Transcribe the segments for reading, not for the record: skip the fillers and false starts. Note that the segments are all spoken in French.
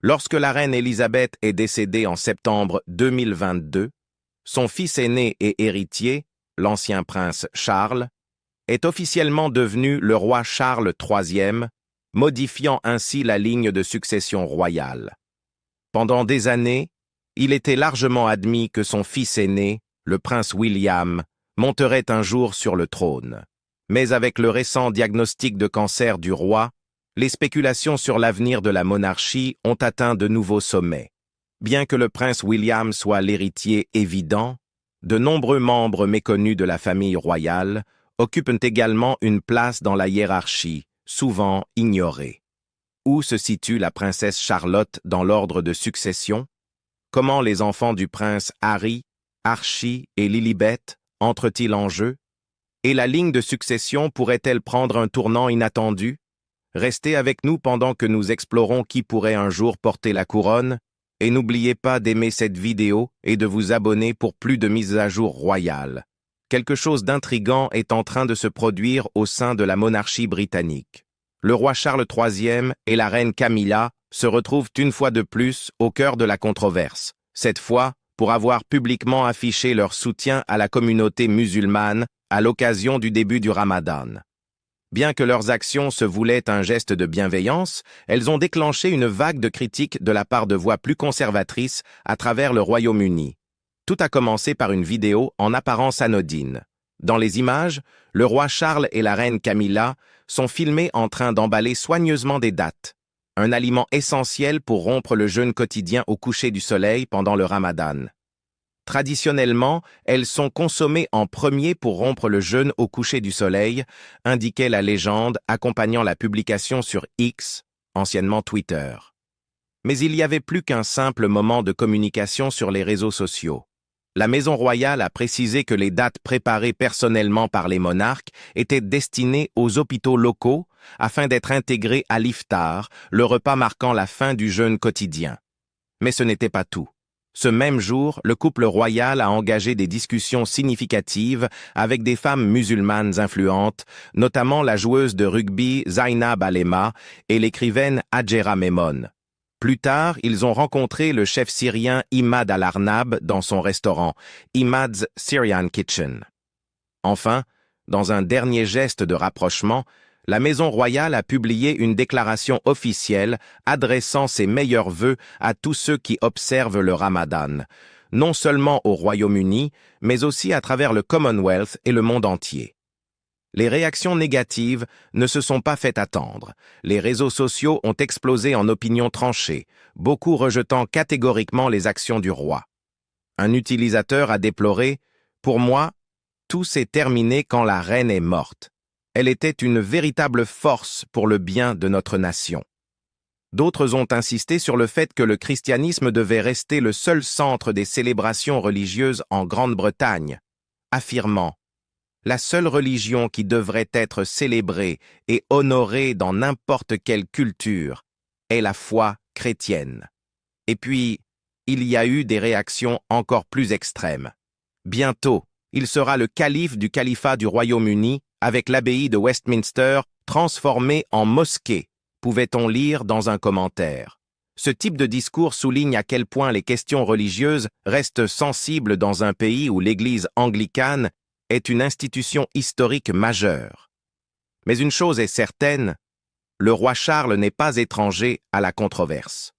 Lorsque la reine Élisabeth est décédée en septembre 2022, son fils aîné et héritier, l'ancien prince Charles, est officiellement devenu le roi Charles III, modifiant ainsi la ligne de succession royale. Pendant des années, il était largement admis que son fils aîné, le prince William, monterait un jour sur le trône. Mais avec le récent diagnostic de cancer du roi, les spéculations sur l'avenir de la monarchie ont atteint de nouveaux sommets. Bien que le prince William soit l'héritier évident, de nombreux membres méconnus de la famille royale occupent également une place dans la hiérarchie, souvent ignorée. Où se situe la princesse Charlotte dans l'ordre de succession? Comment les enfants du prince Harry, Archie et Lilibet entrent-ils en jeu? Et la ligne de succession pourrait-elle prendre un tournant inattendu? Restez avec nous pendant que nous explorons qui pourrait un jour porter la couronne, et n'oubliez pas d'aimer cette vidéo et de vous abonner pour plus de mises à jour royales. Quelque chose d'intriguant est en train de se produire au sein de la monarchie britannique. Le roi Charles III et la reine Camilla se retrouvent une fois de plus au cœur de la controverse, cette fois pour avoir publiquement affiché leur soutien à la communauté musulmane à l'occasion du début du Ramadan. Bien que leurs actions se voulaient un geste de bienveillance, elles ont déclenché une vague de critiques de la part de voix plus conservatrices à travers le Royaume-Uni. Tout a commencé par une vidéo en apparence anodine. Dans les images, le roi Charles et la reine Camilla sont filmés en train d'emballer soigneusement des dattes, un aliment essentiel pour rompre le jeûne quotidien au coucher du soleil pendant le Ramadan. Traditionnellement, elles sont consommées en premier pour rompre le jeûne au coucher du soleil, indiquait la légende accompagnant la publication sur X, anciennement Twitter. Mais il y avait plus qu'un simple moment de communication sur les réseaux sociaux. La Maison royale a précisé que les dates préparées personnellement par les monarques étaient destinées aux hôpitaux locaux afin d'être intégrées à l'iftar, le repas marquant la fin du jeûne quotidien. Mais ce n'était pas tout. Ce même jour, le couple royal a engagé des discussions significatives avec des femmes musulmanes influentes, notamment la joueuse de rugby Zainab Alema et l'écrivaine Hadjera Memon. Plus tard, ils ont rencontré le chef syrien Imad Al-Arnab dans son restaurant, Imad's Syrian Kitchen. Enfin, dans un dernier geste de rapprochement, la Maison royale a publié une déclaration officielle adressant ses meilleurs vœux à tous ceux qui observent le Ramadan, non seulement au Royaume-Uni, mais aussi à travers le Commonwealth et le monde entier. Les réactions négatives ne se sont pas fait attendre. Les réseaux sociaux ont explosé en opinions tranchées, beaucoup rejetant catégoriquement les actions du roi. Un utilisateur a déploré « Pour moi, tout s'est terminé quand la reine est morte. Elle était une véritable force pour le bien de notre nation. » D'autres ont insisté sur le fait que le christianisme devait rester le seul centre des célébrations religieuses en Grande-Bretagne, affirmant « La seule religion qui devrait être célébrée et honorée dans n'importe quelle culture est la foi chrétienne. » Et puis, il y a eu des réactions encore plus extrêmes. Bientôt, il sera le calife du califat du Royaume-Uni avec l'abbaye de Westminster transformée en mosquée, pouvait-on lire dans un commentaire. Ce type de discours souligne à quel point les questions religieuses restent sensibles dans un pays où l'Église anglicane est une institution historique majeure. Mais une chose est certaine, le roi Charles n'est pas étranger à la controverse.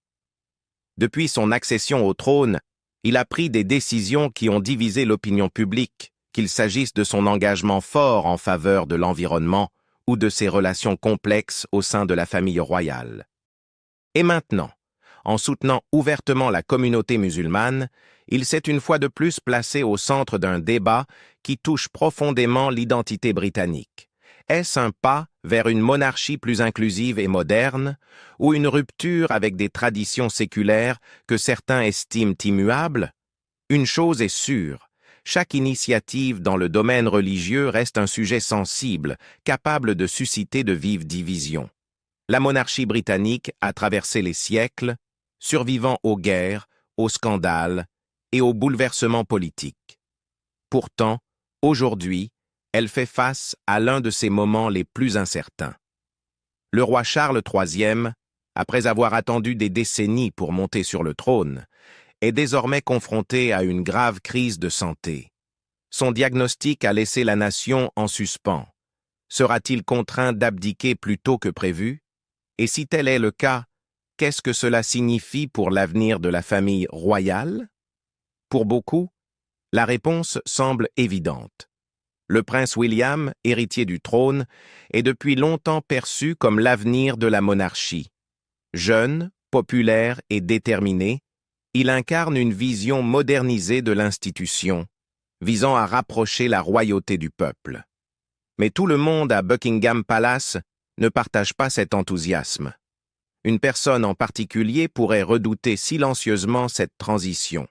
Depuis son accession au trône, il a pris des décisions qui ont divisé l'opinion publique, qu'il s'agisse de son engagement fort en faveur de l'environnement ou de ses relations complexes au sein de la famille royale. Et maintenant, en soutenant ouvertement la communauté musulmane, il s'est une fois de plus placé au centre d'un débat qui touche profondément l'identité britannique. Est-ce un pas vers une monarchie plus inclusive et moderne, ou une rupture avec des traditions séculaires que certains estiment immuables? Une chose est sûre, chaque initiative dans le domaine religieux reste un sujet sensible, capable de susciter de vives divisions. La monarchie britannique a traversé les siècles, survivant aux guerres, aux scandales et aux bouleversements politiques. Pourtant, aujourd'hui, elle fait face à l'un de ses moments les plus incertains. Le roi Charles III après avoir attendu des décennies pour monter sur le trône, est désormais confronté à une grave crise de santé. Son diagnostic a laissé la nation en suspens. Sera-t-il contraint d'abdiquer plus tôt que prévu? Et si tel est le cas, qu'est-ce que cela signifie pour l'avenir de la famille royale? Pour beaucoup, la réponse semble évidente. Le prince William, héritier du trône, est depuis longtemps perçu comme l'avenir de la monarchie. Jeune, populaire et déterminé, il incarne une vision modernisée de l'institution, visant à rapprocher la royauté du peuple. Mais tout le monde à Buckingham Palace ne partage pas cet enthousiasme. Une personne en particulier pourrait redouter silencieusement cette transition: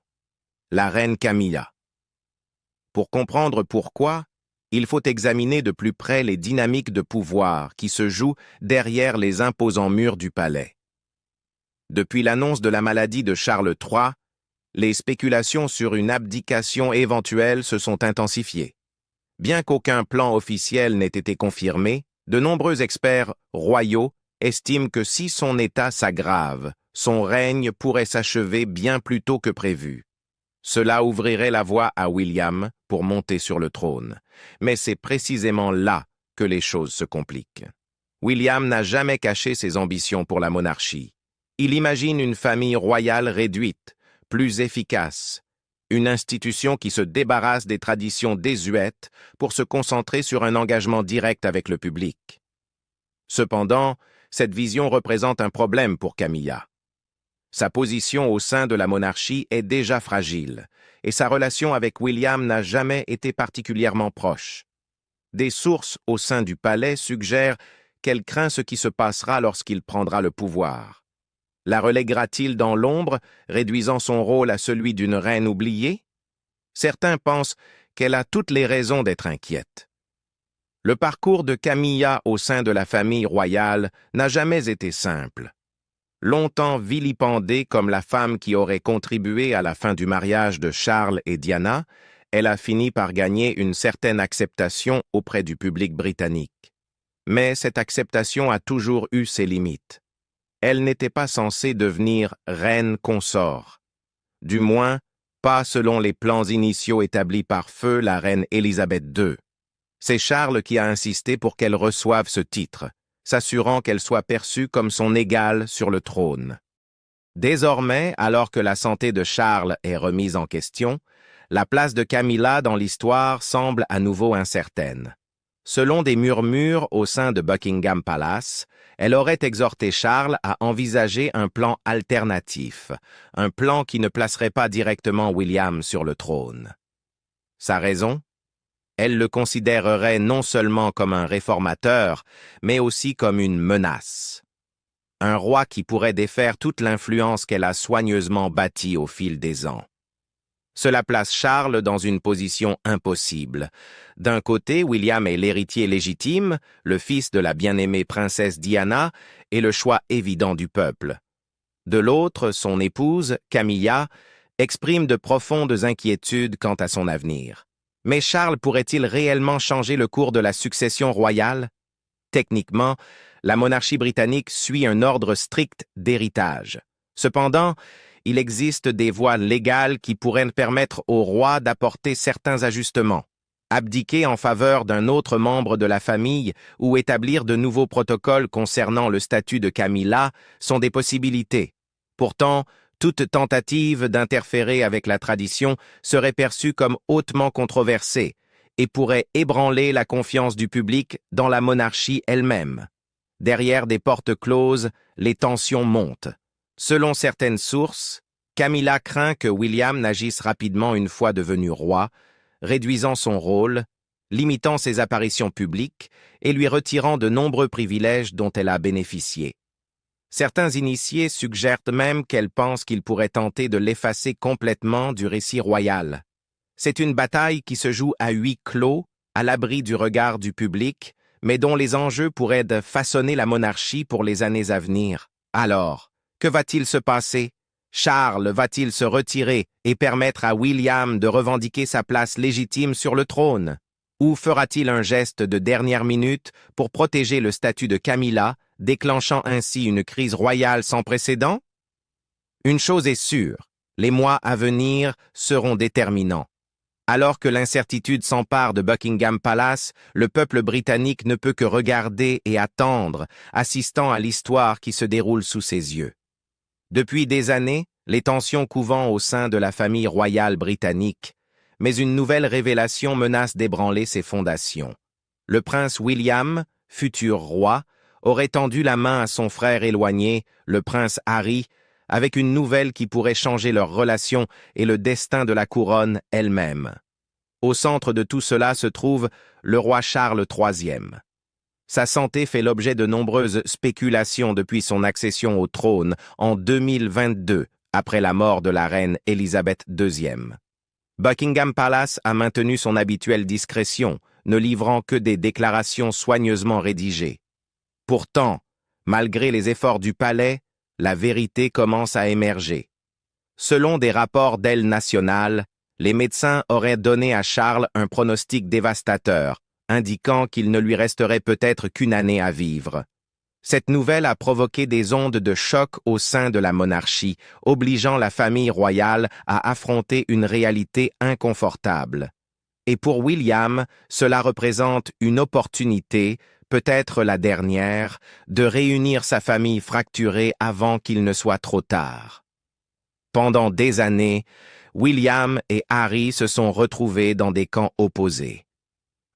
la reine Camilla. Pour comprendre pourquoi, il faut examiner de plus près les dynamiques de pouvoir qui se jouent derrière les imposants murs du palais. Depuis l'annonce de la maladie de Charles III, les spéculations sur une abdication éventuelle se sont intensifiées. Bien qu'aucun plan officiel n'ait été confirmé, de nombreux experts royaux estiment que si son état s'aggrave, son règne pourrait s'achever bien plus tôt que prévu. Cela ouvrirait la voie à William pour monter sur le trône. Mais c'est précisément là que les choses se compliquent. William n'a jamais caché ses ambitions pour la monarchie. Il imagine une famille royale réduite, plus efficace, une institution qui se débarrasse des traditions désuètes pour se concentrer sur un engagement direct avec le public. Cependant, cette vision représente un problème pour Camilla. Sa position au sein de la monarchie est déjà fragile, et sa relation avec William n'a jamais été particulièrement proche. Des sources au sein du palais suggèrent qu'elle craint ce qui se passera lorsqu'il prendra le pouvoir. La reléguera-t-il dans l'ombre, réduisant son rôle à celui d'une reine oubliée? Certains pensent qu'elle a toutes les raisons d'être inquiète. Le parcours de Camilla au sein de la famille royale n'a jamais été simple. Longtemps vilipendée comme la femme qui aurait contribué à la fin du mariage de Charles et Diana, elle a fini par gagner une certaine acceptation auprès du public britannique. Mais cette acceptation a toujours eu ses limites. Elle n'était pas censée devenir reine consort. Du moins, pas selon les plans initiaux établis par feu la reine Élisabeth II. C'est Charles qui a insisté pour qu'elle reçoive ce titre, s'assurant qu'elle soit perçue comme son égale sur le trône. Désormais, alors que la santé de Charles est remise en question, la place de Camilla dans l'histoire semble à nouveau incertaine. Selon des murmures au sein de Buckingham Palace, elle aurait exhorté Charles à envisager un plan alternatif, un plan qui ne placerait pas directement William sur le trône. Sa raison? Elle le considérerait non seulement comme un réformateur, mais aussi comme une menace. Un roi qui pourrait défaire toute l'influence qu'elle a soigneusement bâtie au fil des ans. Cela place Charles dans une position impossible. D'un côté, William est l'héritier légitime, le fils de la bien-aimée princesse Diana, et le choix évident du peuple. De l'autre, son épouse, Camilla, exprime de profondes inquiétudes quant à son avenir. Mais Charles pourrait-il réellement changer le cours de la succession royale? Techniquement, la monarchie britannique suit un ordre strict d'héritage. Cependant, il existe des voies légales qui pourraient permettre au roi d'apporter certains ajustements, abdiquer en faveur d'un autre membre de la famille ou établir de nouveaux protocoles concernant le statut de Camilla sont des possibilités. Pourtant, toute tentative d'interférer avec la tradition serait perçue comme hautement controversée et pourrait ébranler la confiance du public dans la monarchie elle-même. Derrière des portes closes, les tensions montent. Selon certaines sources, Camilla craint que William n'agisse rapidement une fois devenu roi, réduisant son rôle, limitant ses apparitions publiques et lui retirant de nombreux privilèges dont elle a bénéficié. Certains initiés suggèrent même qu'elle pense qu'il pourrait tenter de l'effacer complètement du récit royal. C'est une bataille qui se joue à huis clos, à l'abri du regard du public, mais dont les enjeux pourraient façonner la monarchie pour les années à venir. Alors, que va-t-il se passer? Charles va-t-il se retirer et permettre à William de revendiquer sa place légitime sur le trône? Ou fera-t-il un geste de dernière minute pour protéger le statut de Camilla déclenchant ainsi une crise royale sans précédent? Une chose est sûre, les mois à venir seront déterminants. Alors que l'incertitude s'empare de Buckingham Palace, le peuple britannique ne peut que regarder et attendre, assistant à l'histoire qui se déroule sous ses yeux. Depuis des années, les tensions couvant au sein de la famille royale britannique, mais une nouvelle révélation menace d'ébranler ses fondations. Le prince William, futur roi, aurait tendu la main à son frère éloigné, le prince Harry, avec une nouvelle qui pourrait changer leurs relations et le destin de la couronne elle-même. Au centre de tout cela se trouve le roi Charles III. Sa santé fait l'objet de nombreuses spéculations depuis son accession au trône en 2022, après la mort de la reine Élisabeth II. Buckingham Palace a maintenu son habituelle discrétion, ne livrant que des déclarations soigneusement rédigées. Pourtant, malgré les efforts du palais, la vérité commence à émerger. Selon des rapports d'Aile nationale, les médecins auraient donné à Charles un pronostic dévastateur, indiquant qu'il ne lui resterait peut-être qu'une année à vivre. Cette nouvelle a provoqué des ondes de choc au sein de la monarchie, obligeant la famille royale à affronter une réalité inconfortable. Et pour William, cela représente une opportunité, peut-être la dernière, de réunir sa famille fracturée avant qu'il ne soit trop tard. Pendant des années, William et Harry se sont retrouvés dans des camps opposés.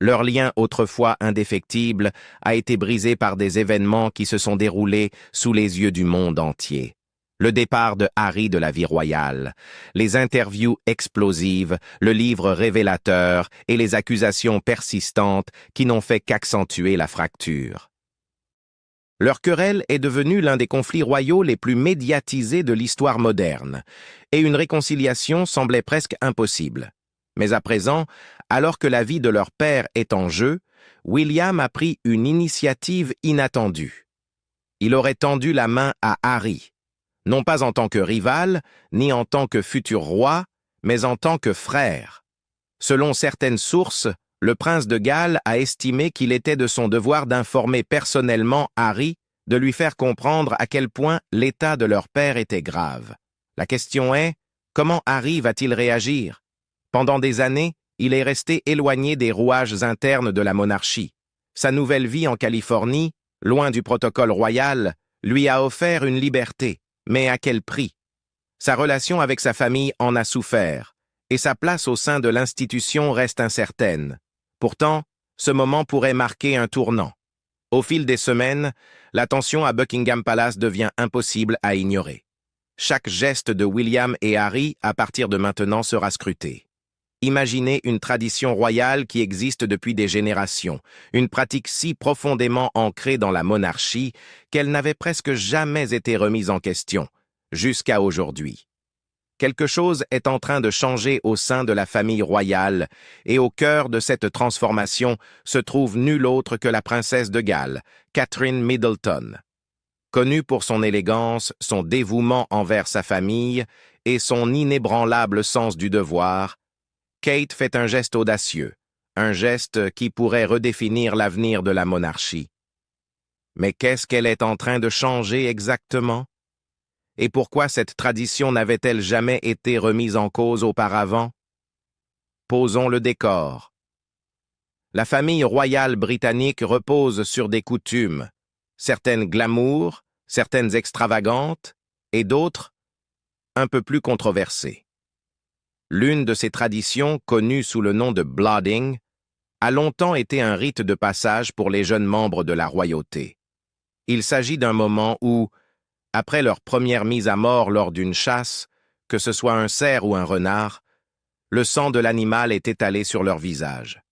Leur lien autrefois indéfectible a été brisé par des événements qui se sont déroulés sous les yeux du monde entier. Le départ de Harry de la vie royale, les interviews explosives, le livre révélateur et les accusations persistantes qui n'ont fait qu'accentuer la fracture. Leur querelle est devenue l'un des conflits royaux les plus médiatisés de l'histoire moderne, et une réconciliation semblait presque impossible. Mais à présent, alors que la vie de leur père est en jeu, William a pris une initiative inattendue. Il aurait tendu la main à Harry, non pas en tant que rival, ni en tant que futur roi, mais en tant que frère. Selon certaines sources, le prince de Galles a estimé qu'il était de son devoir d'informer personnellement Harry, de lui faire comprendre à quel point l'état de leur père était grave. La question est, comment Harry va-t-il réagir? Pendant des années, il est resté éloigné des rouages internes de la monarchie. Sa nouvelle vie en Californie, loin du protocole royal, lui a offert une liberté, mais à quel prix? Sa relation avec sa famille en a souffert, et sa place au sein de l'institution reste incertaine. Pourtant, ce moment pourrait marquer un tournant. Au fil des semaines, la tension à Buckingham Palace devient impossible à ignorer. Chaque geste de William et Harry, à partir de maintenant, sera scruté. Imaginez une tradition royale qui existe depuis des générations, une pratique si profondément ancrée dans la monarchie qu'elle n'avait presque jamais été remise en question, jusqu'à aujourd'hui. Quelque chose est en train de changer au sein de la famille royale, et au cœur de cette transformation se trouve nulle autre que la princesse de Galles, Catherine Middleton. Connue pour son élégance, son dévouement envers sa famille et son inébranlable sens du devoir, Kate fait un geste audacieux, un geste qui pourrait redéfinir l'avenir de la monarchie. Mais qu'est-ce qu'elle est en train de changer exactement? Et pourquoi cette tradition n'avait-elle jamais été remise en cause auparavant? Posons le décor. La famille royale britannique repose sur des coutumes, certaines glamour, certaines extravagantes, et d'autres un peu plus controversées. L'une de ces traditions, connue sous le nom de blooding, a longtemps été un rite de passage pour les jeunes membres de la royauté. Il s'agit d'un moment où, après leur première mise à mort lors d'une chasse, que ce soit un cerf ou un renard, le sang de l'animal est étalé sur leur visage.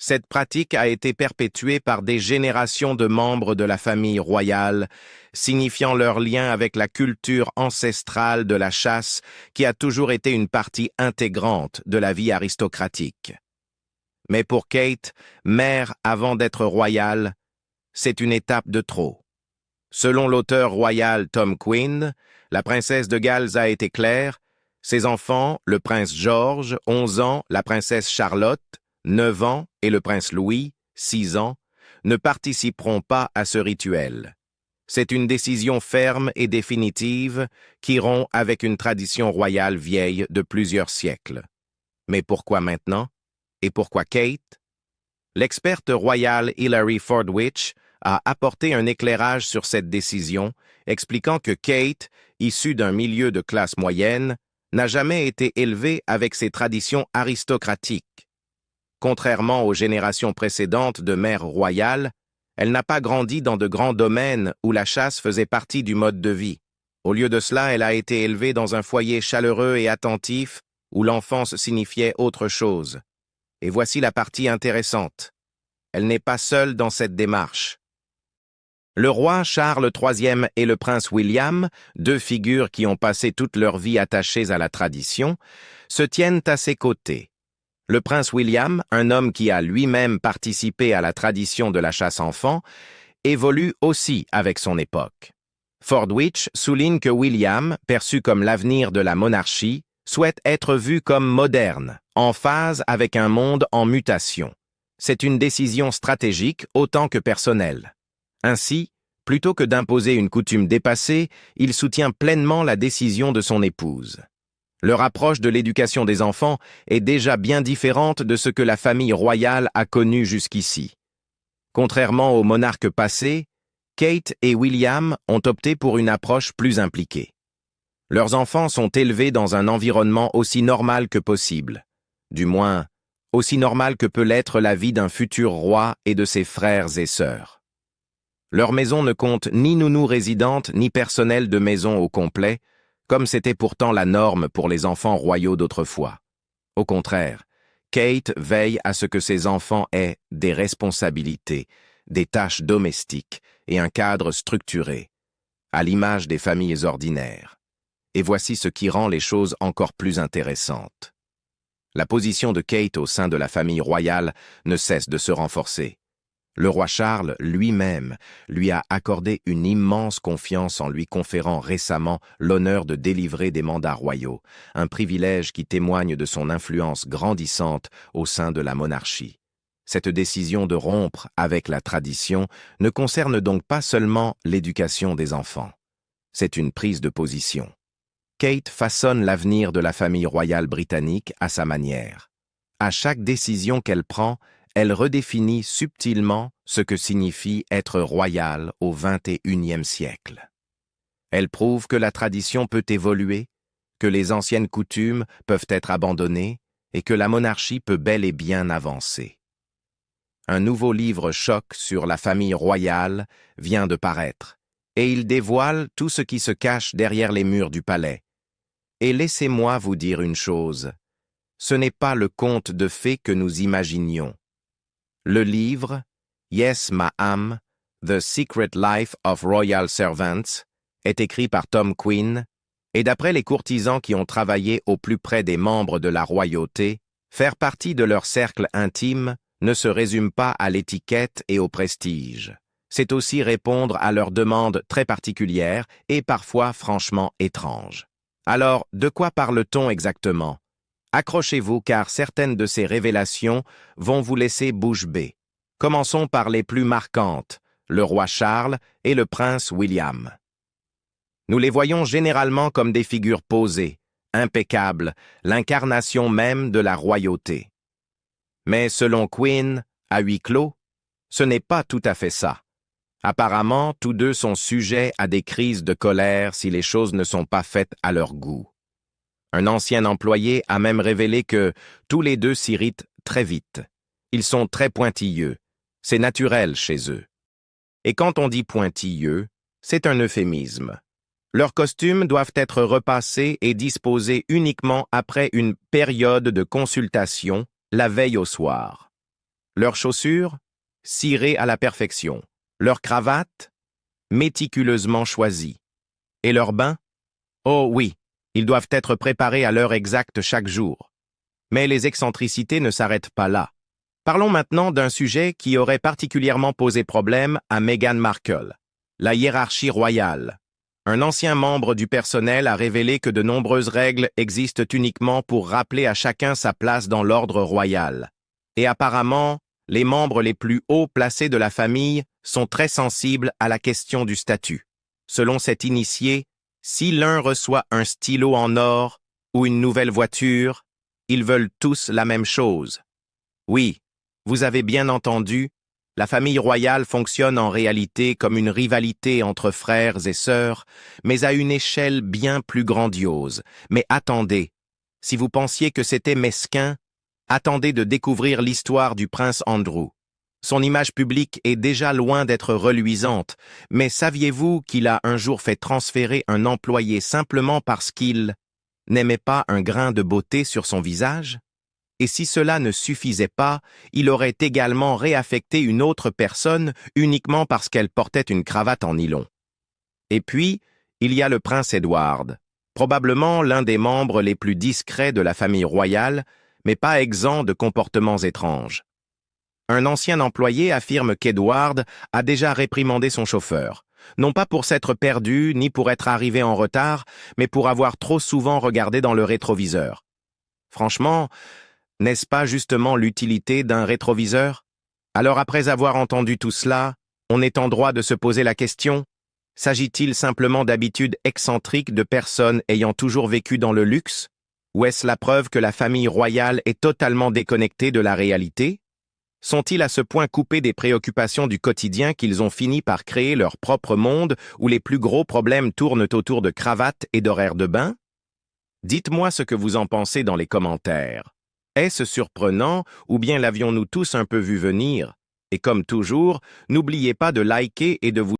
Cette pratique a été perpétuée par des générations de membres de la famille royale, signifiant leur lien avec la culture ancestrale de la chasse qui a toujours été une partie intégrante de la vie aristocratique. Mais pour Kate, mère avant d'être royale, c'est une étape de trop. Selon l'auteur royal Tom Quinn, la princesse de Galles a été claire, ses enfants, le prince George, 11 ans, la princesse Charlotte, 9 ans, et le prince Louis, 6 ans, ne participeront pas à ce rituel. C'est une décision ferme et définitive qui rompt avec une tradition royale vieille de plusieurs siècles. Mais pourquoi maintenant? Et pourquoi Kate? L'experte royale Hilary Fordwich a apporté un éclairage sur cette décision, expliquant que Kate, issue d'un milieu de classe moyenne, n'a jamais été élevée avec ses traditions aristocratiques. Contrairement aux générations précédentes de mères royales, elle n'a pas grandi dans de grands domaines où la chasse faisait partie du mode de vie. Au lieu de cela, elle a été élevée dans un foyer chaleureux et attentif où l'enfance signifiait autre chose. Et voici la partie intéressante. Elle n'est pas seule dans cette démarche. Le roi Charles III et le prince William, deux figures qui ont passé toute leur vie attachées à la tradition, se tiennent à ses côtés. Le prince William, un homme qui a lui-même participé à la tradition de la chasse-enfant, évolue aussi avec son époque. Fordwich souligne que William, perçu comme l'avenir de la monarchie, souhaite être vu comme moderne, en phase avec un monde en mutation. C'est une décision stratégique autant que personnelle. Ainsi, plutôt que d'imposer une coutume dépassée, il soutient pleinement la décision de son épouse. Leur approche de l'éducation des enfants est déjà bien différente de ce que la famille royale a connu jusqu'ici. Contrairement aux monarques passés, Kate et William ont opté pour une approche plus impliquée. Leurs enfants sont élevés dans un environnement aussi normal que possible, du moins aussi normal que peut l'être la vie d'un futur roi et de ses frères et sœurs. Leur maison ne compte ni nounou résidente ni personnel de maison au complet, comme c'était pourtant la norme pour les enfants royaux d'autrefois. Au contraire, Kate veille à ce que ses enfants aient des responsabilités, des tâches domestiques et un cadre structuré, à l'image des familles ordinaires. Et voici ce qui rend les choses encore plus intéressantes. La position de Kate au sein de la famille royale ne cesse de se renforcer. Le roi Charles lui-même lui a accordé une immense confiance en lui conférant récemment l'honneur de délivrer des mandats royaux, un privilège qui témoigne de son influence grandissante au sein de la monarchie. Cette décision de rompre avec la tradition ne concerne donc pas seulement l'éducation des enfants. C'est une prise de position. Kate façonne l'avenir de la famille royale britannique à sa manière. À chaque décision qu'elle prend, elle redéfinit subtilement ce que signifie être royal au XXIe siècle. Elle prouve que la tradition peut évoluer, que les anciennes coutumes peuvent être abandonnées et que la monarchie peut bel et bien avancer. Un nouveau livre choc sur la famille royale vient de paraître, et il dévoile tout ce qui se cache derrière les murs du palais. Et laissez-moi vous dire une chose, ce n'est pas le conte de fées que nous imaginions. Le livre, Yes, Ma'am, The Secret Life of Royal Servants, est écrit par Tom Quinn, et d'après les courtisans qui ont travaillé au plus près des membres de la royauté, faire partie de leur cercle intime ne se résume pas à l'étiquette et au prestige. C'est aussi répondre à leurs demandes très particulières et parfois franchement étranges. Alors, de quoi parle-t-on exactement? Accrochez-vous car certaines de ces révélations vont vous laisser bouche bée. Commençons par les plus marquantes, le roi Charles et le prince William. Nous les voyons généralement comme des figures posées, impeccables, l'incarnation même de la royauté. Mais selon Quinn, à huis clos, ce n'est pas tout à fait ça. Apparemment, tous deux sont sujets à des crises de colère si les choses ne sont pas faites à leur goût. Un ancien employé a même révélé que tous les deux s'irritent très vite. Ils sont très pointilleux. C'est naturel chez eux. Et quand on dit pointilleux, c'est un euphémisme. Leurs costumes doivent être repassés et disposés uniquement après une période de consultation, la veille au soir. Leurs chaussures, cirées à la perfection. Leurs cravates, méticuleusement choisies. Et leurs bains? Oh oui, ils doivent être préparés à l'heure exacte chaque jour. Mais les excentricités ne s'arrêtent pas là. Parlons maintenant d'un sujet qui aurait particulièrement posé problème à Meghan Markle, la hiérarchie royale. Un ancien membre du personnel a révélé que de nombreuses règles existent uniquement pour rappeler à chacun sa place dans l'ordre royal. Et apparemment, les membres les plus hauts placés de la famille sont très sensibles à la question du statut. Selon cet initié, si l'un reçoit un stylo en or ou une nouvelle voiture, ils veulent tous la même chose. Oui, vous avez bien entendu, la famille royale fonctionne en réalité comme une rivalité entre frères et sœurs, mais à une échelle bien plus grandiose. Mais attendez, si vous pensiez que c'était mesquin, attendez de découvrir l'histoire du prince Andrew. Son image publique est déjà loin d'être reluisante, mais saviez-vous qu'il a un jour fait transférer un employé simplement parce qu'il n'aimait pas un grain de beauté sur son visage? Et si cela ne suffisait pas, il aurait également réaffecté une autre personne uniquement parce qu'elle portait une cravate en nylon. Et puis, il y a le prince Edward, probablement l'un des membres les plus discrets de la famille royale, mais pas exempt de comportements étranges. Un ancien employé affirme qu'Edward a déjà réprimandé son chauffeur, non pas pour s'être perdu ni pour être arrivé en retard, mais pour avoir trop souvent regardé dans le rétroviseur. Franchement, n'est-ce pas justement l'utilité d'un rétroviseur? Alors après avoir entendu tout cela, on est en droit de se poser la question, s'agit-il simplement d'habitudes excentriques de personnes ayant toujours vécu dans le luxe? Ou est-ce la preuve que la famille royale est totalement déconnectée de la réalité? Sont-ils à ce point coupés des préoccupations du quotidien qu'ils ont fini par créer leur propre monde où les plus gros problèmes tournent autour de cravates et d'horaires de bain? Dites-moi ce que vous en pensez dans les commentaires. Est-ce surprenant ou bien l'avions-nous tous un peu vu venir? Et comme toujours, n'oubliez pas de liker et de vous